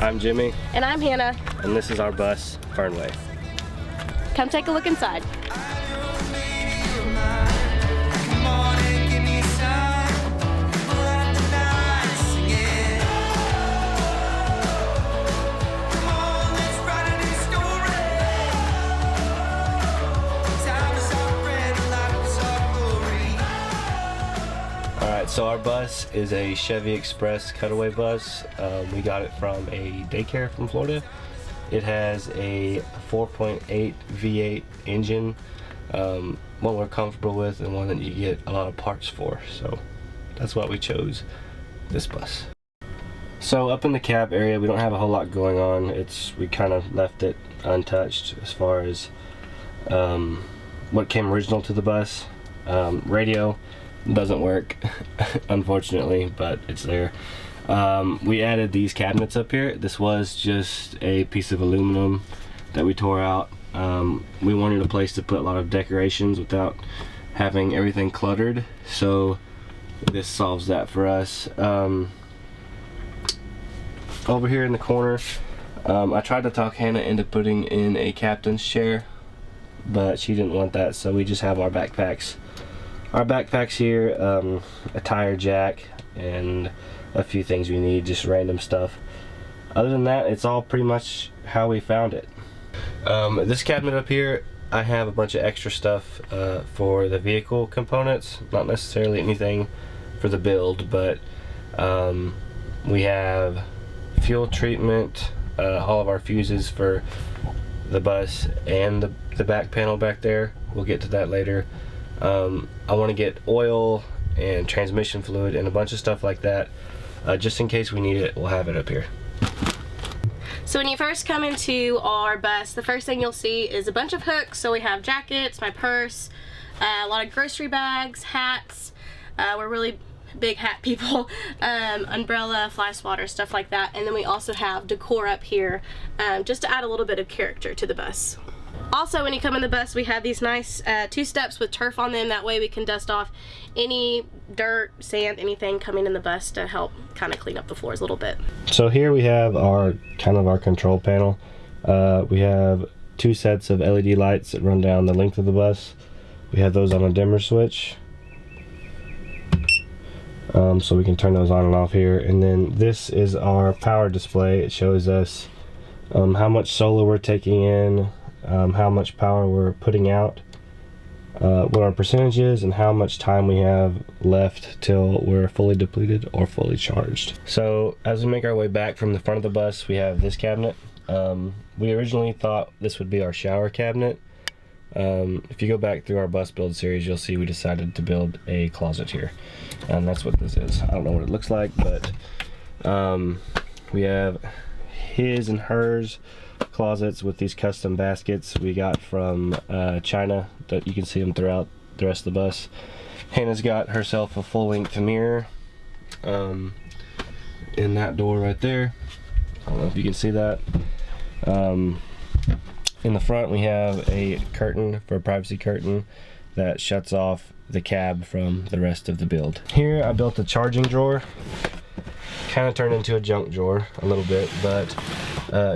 I'm Jimmy. And I'm Hannah. And this is our bus, Fernway. Come take a look inside. Alright, so our bus is a Chevy Express cutaway bus. We got it from a daycare from Florida. It has a 4.8 V8 engine, one we're comfortable with and one that you get a lot of parts for. So that's why we chose this bus. So up in the cab area, we don't have a whole lot going on. We kind of left it untouched as far as what came original to the bus. Radio doesn't work unfortunately, but it's there. We added these cabinets up here. This was just a piece of aluminum that we tore out. We wanted a place to put a lot of decorations without having everything cluttered, so this solves that for us. Over here in the corner, I tried to talk Hannah into putting in a captain's chair, but she didn't want that, so we just have our backpacks. Our backpacks here, a tire jack, and a few things we need, just random stuff. Other than that, it's all pretty much how we found it. This cabinet up here, I have a bunch of extra stuff for the vehicle components, not necessarily anything for the build, but we have fuel treatment, all of our fuses for the bus and the back panel back there. We'll get to that later. I want to get oil and transmission fluid and a bunch of stuff like that. Just in case we need it, we'll have it up here. So when you first come into our bus, the first thing you'll see is a bunch of hooks. So we have jackets, my purse, a lot of grocery bags, hats. We're really big hat people. Umbrella, fly swatter, stuff like that. And then we also have decor up here, just to add a little bit of character to the bus. Also, when you come in the bus, we have these nice 2 steps with turf on them. That way we can dust off any dirt, sand, anything coming in the bus to help kind of clean up the floors a little bit. So here we have our control panel. We have 2 sets of LED lights that run down the length of the bus. We have those on a dimmer switch, so we can turn those on and off here. And then this is our power display. It shows us how much solar we're taking in, how much power we're putting out, what our percentage is, and how much time we have left till we're fully depleted or fully charged. So as we make our way back from the front of the bus, we have this cabinet. We originally thought this would be our shower cabinet. If you go back through our bus build series, you'll see we decided to build a closet here, and that's what this is. I don't know what it looks like, but we have his and hers closets with these custom baskets we got from China, that you can see them throughout the rest of the bus. Hannah's got herself a full-length mirror in that door right there. I don't know if you can see that. In the front we have a curtain for a privacy curtain that shuts off the cab from the rest of the build. Here I built a charging drawer. Kind of turned into a junk drawer a little bit, but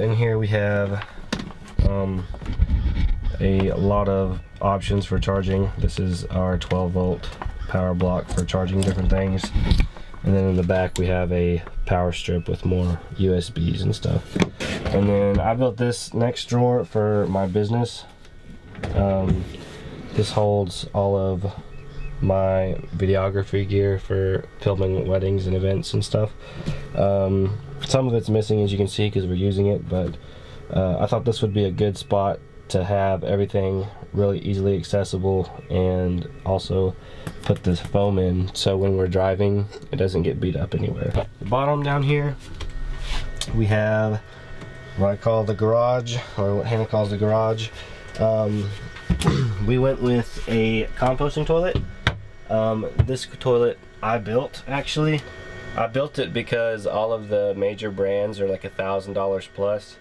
in here we have a lot of options for charging. This is our 12-volt power block for charging different things, and then in the back we have a power strip with more USBs and stuff. And then I built this next drawer for my business. This holds all of my videography gear for filming weddings and events and stuff. Some of it's missing, as you can see, because we're using it, but I thought this would be a good spot to have everything really easily accessible, and also put this foam in so when we're driving it doesn't get beat up anywhere. The bottom down here we have what I call the garage, or what Hannah calls the garage. We went with a composting toilet. This toilet I built, actually. I built it because all of the major brands are like $1,000 plus,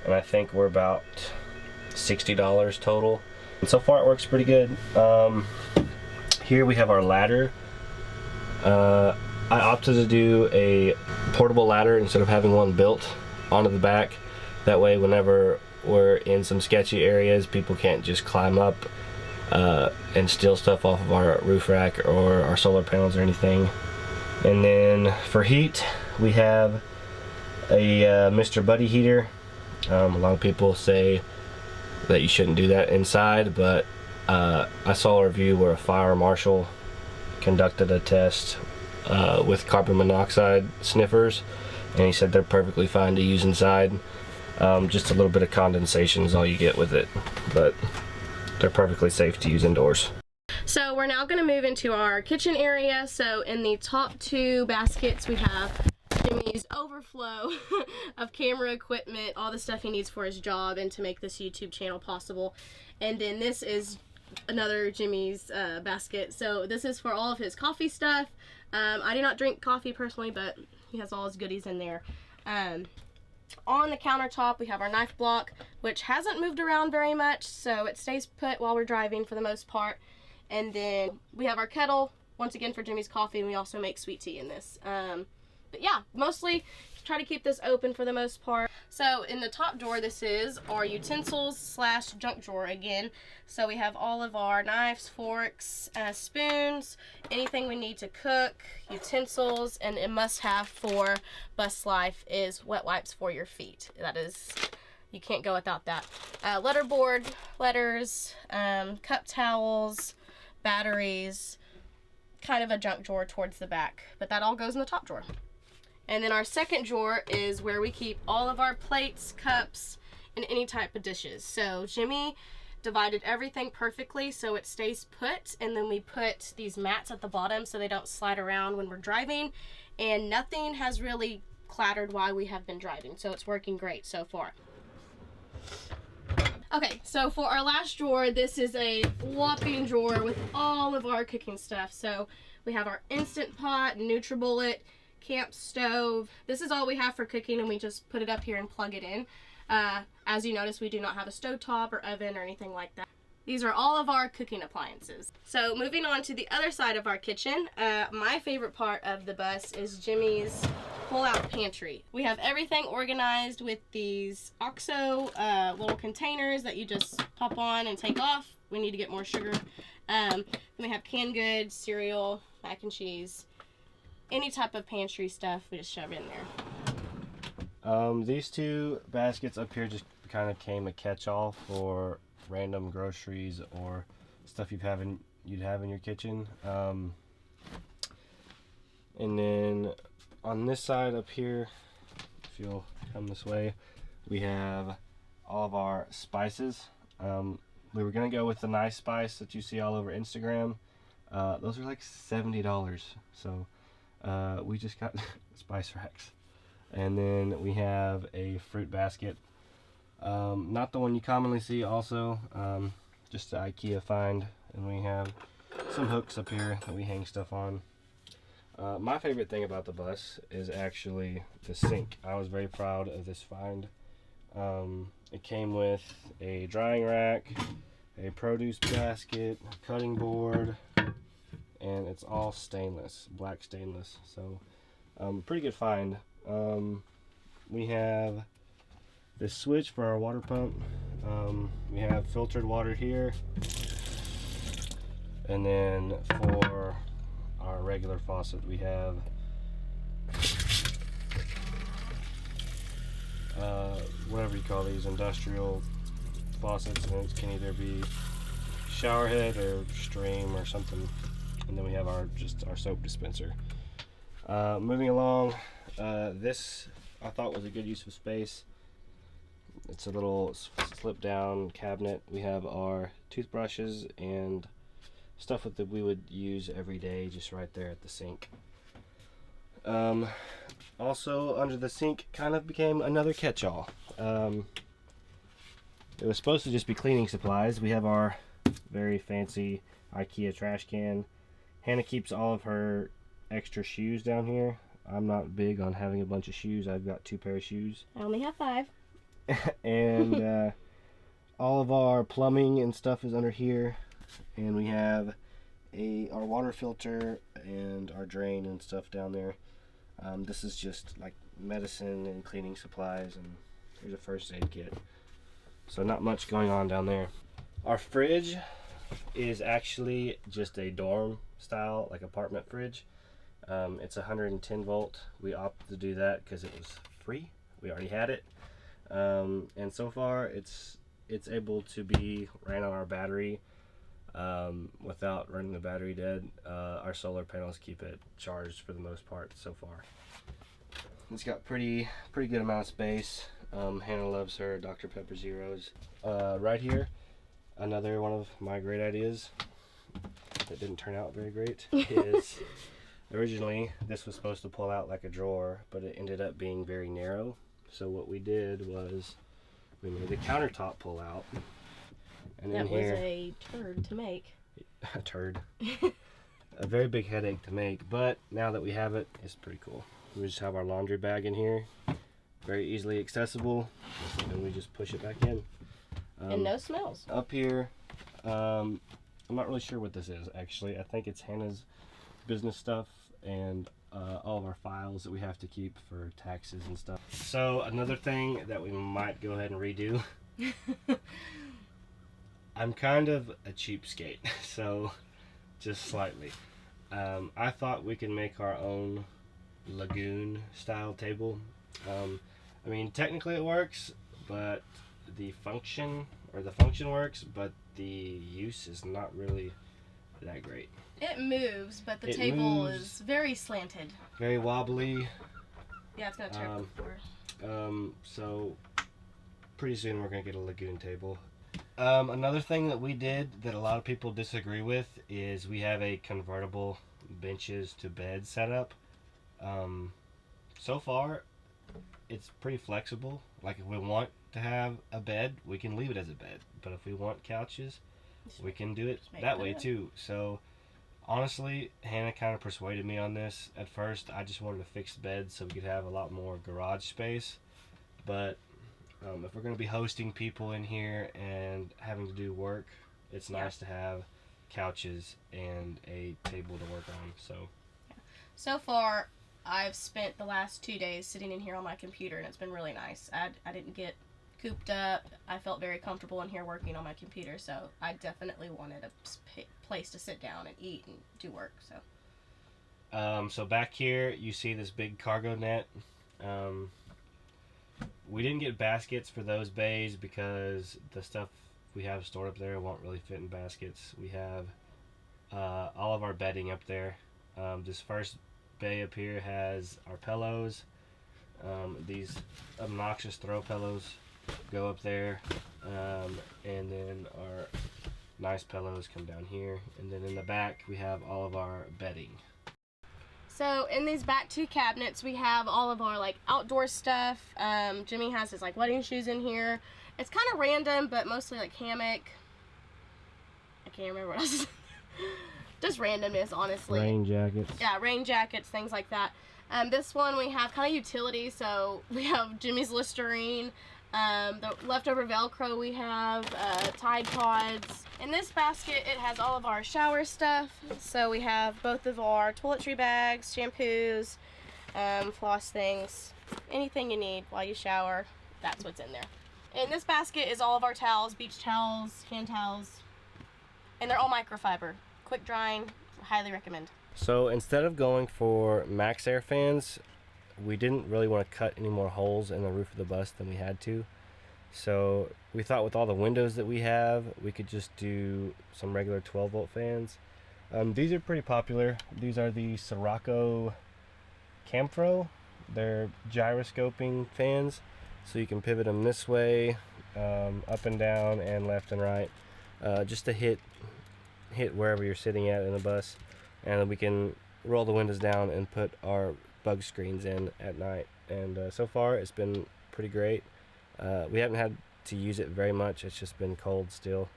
and I think we're about $60 total. And so far it works pretty good. Here we have our ladder. I opted to do a portable ladder instead of having one built. onto the back. That way, whenever we're in some sketchy areas, people can't just climb up and steal stuff off of our roof rack or our solar panels or anything. And then for heat, we have a Mr. Buddy heater. A lot of people say that you shouldn't do that inside, but I saw a review where a fire marshal conducted a test with carbon monoxide sniffers, and he said they're perfectly fine to use inside. Just a little bit of condensation is all you get with it, but they're perfectly safe to use indoors. So we're now going to move into our kitchen area. So in the top two baskets we have Jimmy's overflow of camera equipment, all the stuff he needs for his job and to make this YouTube channel possible. And then this is another Jimmy's basket. So this is for all of his coffee stuff. I do not drink coffee personally, but he has all his goodies in there. On the countertop we have our knife block, which hasn't moved around very much, so it stays put while we're driving for the most part. And then we have our kettle, once again for Jimmy's coffee, and we also make sweet tea in this. But yeah, mostly try to keep this open for the most part. So in the top drawer, this is our utensils slash junk drawer again. So we have all of our knives, forks, spoons, anything we need to cook, utensils, and a must-have for bus life is wet wipes for your feet. That is, you can't go without that. Letterboard, letters, cup towels, batteries, kind of a junk drawer towards the back, but that all goes in the top drawer. And then our second drawer is where we keep all of our plates, cups, and any type of dishes. So Jimmy divided everything perfectly so it stays put, and then we put these mats at the bottom so they don't slide around when we're driving, and nothing has really clattered while we have been driving, so it's working great so far. Okay, so for our last drawer, this is a whopping drawer with all of our cooking stuff. So we have our Instant Pot, NutriBullet, camp stove. This is all we have for cooking, and we just put it up here and plug it in. As you notice, we do not have a stovetop or oven or anything like that. These are all of our cooking appliances. So moving on to the other side of our kitchen, my favorite part of the bus is Jimmy's pull-out pantry. We have everything organized with these OXO little containers that you just pop on and take off. We need to get more sugar. Then we have canned goods, cereal, mac and cheese, any type of pantry stuff, we just shove in there. These two baskets up here just kind of came a catch-all for random groceries or stuff you'd have in your kitchen. And then on this side up here, if you'll come this way, we have all of our spices. We were gonna go with the nice spice that you see all over Instagram. Those are like $70, so we just got spice racks. And then we have a fruit basket, not the one you commonly see, also just the IKEA find. And we have some hooks up here that we hang stuff on. My favorite thing about the bus is actually the sink. I was very proud of this find. It came with a drying rack, a produce basket, a cutting board, and it's all stainless, black stainless. So pretty good find. We have this switch for our water pump. We have filtered water here, and then for our regular faucet we have whatever you call these, industrial faucets, and it can either be shower head or stream or something. And then we have our soap dispenser. Moving along, this I thought was a good use of space. It's a little slip down cabinet. We have our toothbrushes and stuff that we would use every day just right there at the sink. Also under the sink kind of became another catch-all. It was supposed to just be cleaning supplies. We have our very fancy IKEA trash can. Hannah keeps all of her extra shoes down here. I'm not big on having a bunch of shoes. I've got 2 pairs of shoes. I only have 5. And all of our plumbing and stuff is under here. And we have our water filter and our drain and stuff down there. This is just like medicine and cleaning supplies, and there's a first aid kit. So not much going on down there. Our fridge is actually just a dorm style, like apartment fridge. It's 110 volt. We opted to do that because it was free. We already had it. And so far it's able to be ran on our battery without running the battery dead. Our solar panels keep it charged for the most part so far. It's got pretty good amount of space. Hannah loves her Dr. Pepper Zeros. Right here, another one of my great ideas that didn't turn out very great is originally this was supposed to pull out like a drawer, but it ended up being very narrow. So what we did was we made the countertop pull out. And that in here, was a turd to make. A turd. A very big headache to make, but now that we have it, it's pretty cool. We just have our laundry bag in here, very easily accessible, and we just push it back in. And no smells. Up here, I'm not really sure what this is actually. I think it's Hannah's business stuff and all of our files that we have to keep for taxes and stuff. So another thing that we might go ahead and redo. I'm kind of a cheapskate, so just slightly. I thought we could make our own lagoon style table. I mean, technically it works, but the function works, but the use is not really that great. It moves, but the table is very slanted. Very wobbly. Yeah, it's gonna tear up the floor. So pretty soon we're gonna get a lagoon table. Another thing that we did that a lot of people disagree with is we have a convertible benches to bed setup. So far it's pretty flexible. Like if we want to have a bed, we can leave it as a bed, but if we want couches, we can do it that way too. So honestly, Hannah kind of persuaded me on this. At first I just wanted a fixed bed so we could have a lot more garage space, but if we're going to be hosting people in here and having to do work, it's nice to have couches and a table to work on. So far I've spent the last 2 days sitting in here on my computer, and it's been really nice. I didn't get cooped up. I felt very comfortable in here working on my computer, so I definitely wanted a place to sit down and eat and do work. So back here you see this big cargo net. We didn't get baskets for those bays because the stuff we have stored up there won't really fit in baskets. We have all of our bedding up there. This first bay up here has our pillows. These obnoxious throw pillows go up there, and then our nice pillows come down here, and then in the back we have all of our bedding. So in these back two cabinets we have all of our like outdoor stuff. Jimmy has his like wedding shoes in here. It's kind of random, but mostly like hammock. I can't remember what else. Just randomness, honestly. Rain jackets. Yeah, rain jackets, things like that. This one we have kind of utility, so we have Jimmy's Listerine. The leftover Velcro we have, Tide Pods. In this basket it has all of our shower stuff. So we have both of our toiletry bags, shampoos, floss things, anything you need while you shower, that's what's in there. In this basket is all of our towels, beach towels, hand towels, and they're all microfiber. Quick drying, highly recommend. So instead of going for max air fans, we didn't really want to cut any more holes in the roof of the bus than we had to. So we thought with all the windows that we have, we could just do some regular 12 volt fans. These are pretty popular. These are the Sirocco Camfro. They're gyroscoping fans, so you can pivot them this way, up and down and left and right, just to hit wherever you're sitting at in the bus. And then we can roll the windows down and put our bug screens in at night, and so far it's been pretty great. We haven't had to use it very much. It's just been cold still.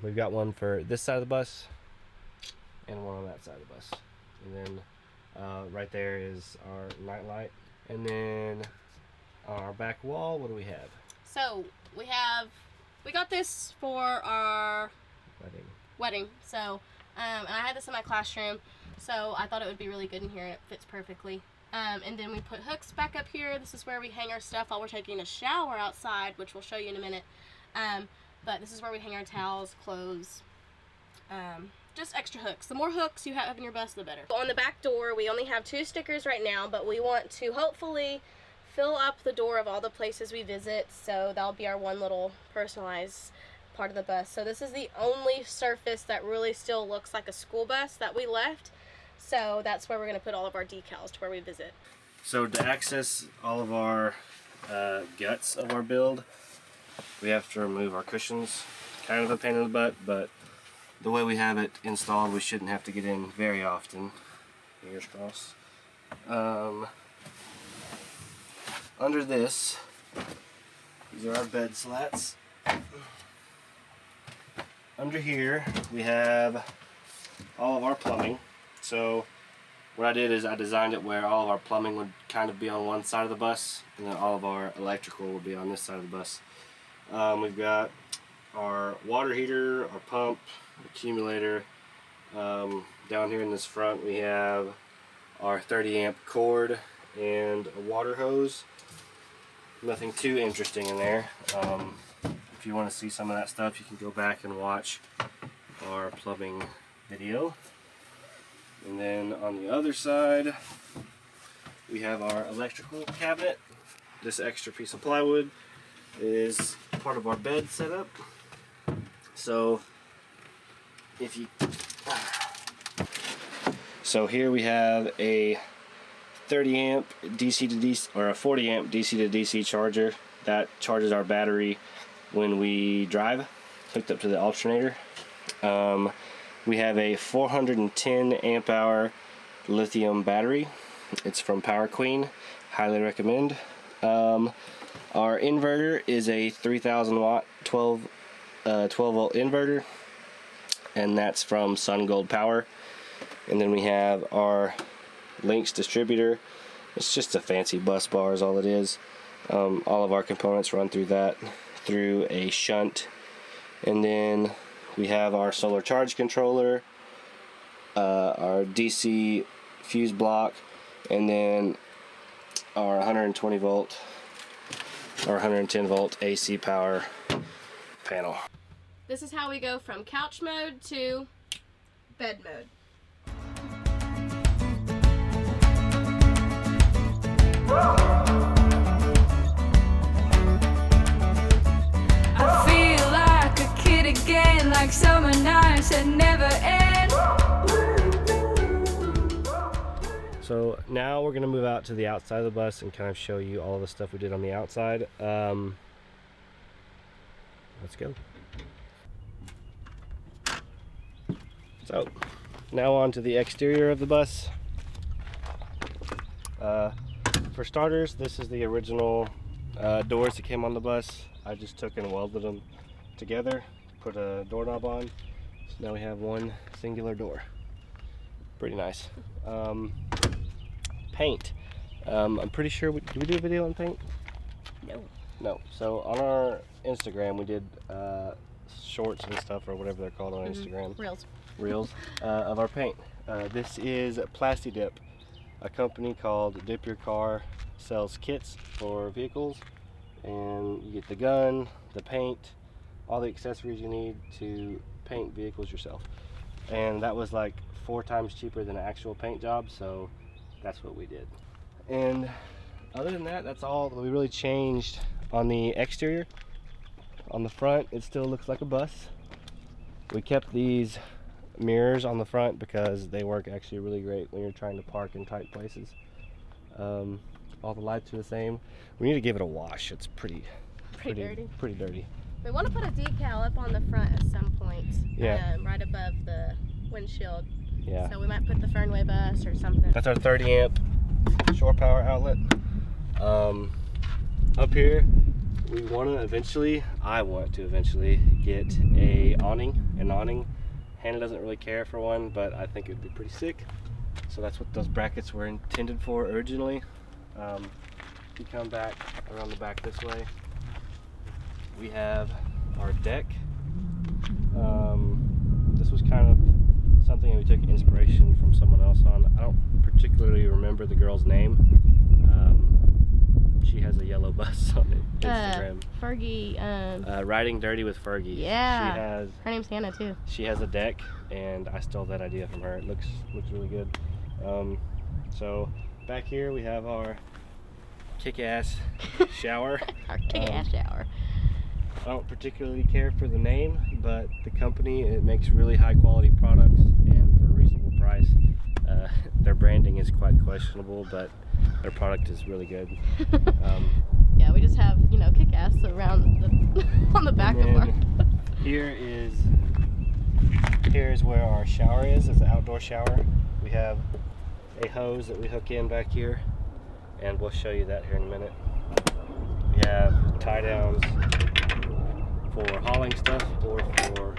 We've got one for this side of the bus and one on that side of the bus, and then right there is our night light. And then on our back wall, what do we have? So we got this for our wedding. So and I had this in my classroom, so I thought it would be really good in here, and it fits perfectly. And then we put hooks back up here. This is where we hang our stuff while we're taking a shower outside, which we'll show you in a minute. But this is where we hang our towels, clothes, just extra hooks. The more hooks you have in your bus, the better. On the back door, we only have 2 stickers right now, but we want to hopefully fill up the door of all the places we visit, so that'll be our one little personalized part of the bus. So this is the only surface that really still looks like a school bus that we left, so that's where we're going to put all of our decals to where we visit. So to access all of our guts of our build, we have to remove our cushions. Kind of a pain in the butt, but the way we have it installed, we shouldn't have to get in very often. Fingers crossed. Under this, these are our bed slats. Under here, we have all of our plumbing. So what I did is I designed it where all of our plumbing would kind of be on one side of the bus, and then all of our electrical would be on this side of the bus. We've got our water heater, our pump, accumulator. Down here in this front we have our 30 amp cord and a water hose. Nothing too interesting in there. If you want to see some of that stuff, you can go back and watch our plumbing video. And then on the other side we have our electrical cabinet. This extra piece of plywood is part of our bed setup. So here we have a 30 amp DC to DC, or a 40 amp DC to DC charger that charges our battery when we drive, hooked up to the alternator. We have a 410 amp hour lithium battery. It's from Power Queen, highly recommend. Our inverter is a 3000 watt 12 volt inverter, and that's from Sun Gold Power. And then we have our Lynx distributor. It's just a fancy bus bar is all it is. All of our components run through that, through a shunt. And then we have our solar charge controller, our DC fuse block, and then our 120 volt or 110 volt AC power panel. This is how we go from couch mode to bed mode. I feel like a kid again, like summer nights that never end. So now we're going to move out to the outside of the bus and kind of show you all the stuff we did on the outside. Let's go. So now on to the exterior of the bus. For starters, this is the original doors that came on the bus. I just took and welded them together, put a doorknob on, so now we have one singular door. Pretty nice. Paint. I'm pretty sure, did we do a video on paint? No. So on our Instagram we did shorts and stuff, or whatever they're called on Instagram. Reels of our paint. This is Plasti Dip, a company called Dip Your Car, sells kits for vehicles, and you get the gun, the paint, all the accessories you need to paint vehicles yourself. And that was like 4 times cheaper than an actual paint job, so that's what we did. And other than that, that's all that we really changed on the exterior. On the front, it still looks like a bus. We kept these mirrors on the front because they work actually really great when you're trying to park in tight places. All the lights are the same. We need to give it a wash. It's pretty dirty. We want to put a decal up on the front at some point. Yeah. Right above the windshield. Yeah. So we might put the Fernway bus or something. That's our 30 amp shore power outlet. Up here, I want to eventually get an awning. Hannah doesn't really care for one, but I think it would be pretty sick. So that's what those brackets were intended for originally. If you come back around the back this way, we have our deck. This was kind of something that we took inspiration from someone else on. I don't particularly remember the girl's name. She has a yellow bus on it. Instagram. Fergie. Riding Dirty with Fergie. Yeah. Her name's Hannah too. She has a deck, and I stole that idea from her. It looks really good. So back here we have our kick-ass shower. Our kick-ass shower. I don't particularly care for the name, but the company, it makes really high quality products and for a reasonable price. Their branding is quite questionable, but their product is really good. Yeah, we just have, you know, kick-ass around on the back of our... Here's where our shower is. It's an outdoor shower. We have a hose that we hook in back here, and we'll show you that here in a minute. We have tie downs for hauling stuff or for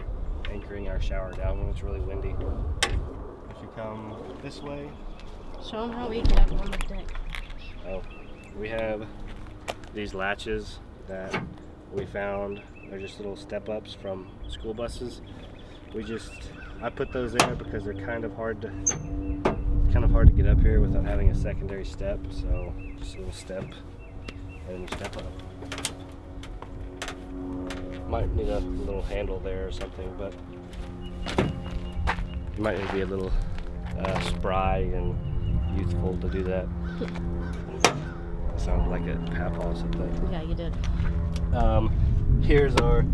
anchoring our shower down when it's really windy. If you come this way, show them how we get up on the deck. Oh, we have these latches that we found. They're just little step-ups from school buses. I put those there because they're kind of hard to get up here without having a secondary step. So just a little step, and then you step up. Might need a little handle there or something, but you might need to be a little spry and youthful to do that. Sounded like a papaw or something. Yeah, you did. Here's our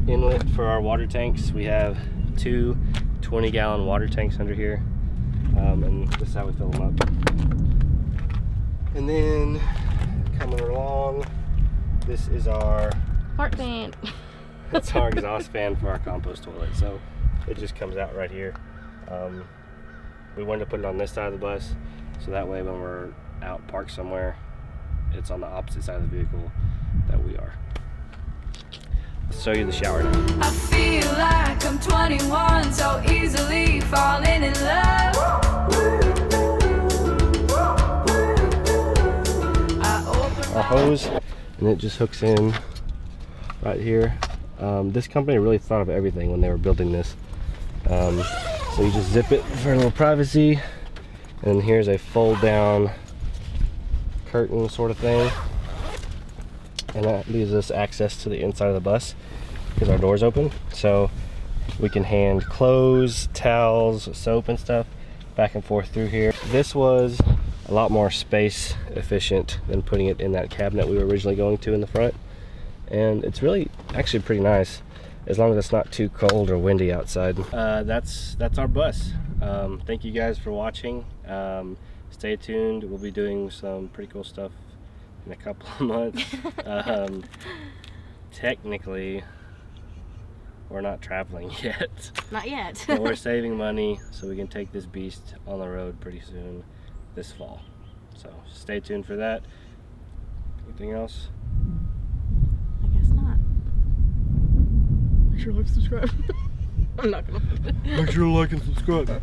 inlet for our water tanks. We have two 20-gallon water tanks under here, and this is how we fill them up. And then coming along, this is our fart fan. That's our exhaust fan for our compost toilet. So it just comes out right here. We wanted to put it on this side of the bus, so that way when we're out parked somewhere, it's on the opposite side of the vehicle that we are. Let's show you the shower now. I feel like I'm 21, so easily falling in love. Our hose, and it just hooks in right here. This company really thought of everything when they were building this. So you just zip it for a little privacy, and here's a fold down curtain sort of thing, and that leaves us access to the inside of the bus because our door's open, so we can hand clothes, towels, soap and stuff back and forth through here. This was a lot more space efficient than putting it in that cabinet we were originally going to in the front, and it's really actually pretty nice as long as it's not too cold or windy outside. That's our bus. Thank you guys for watching. Stay tuned. We'll be doing some pretty cool stuff in a couple of months. Technically, we're not traveling yet. Not yet. But we're saving money so we can take this beast on the road pretty soon this fall. So stay tuned for that. Anything else? I guess not. Make sure to like, subscribe. I'm not gonna. Make sure to like and subscribe.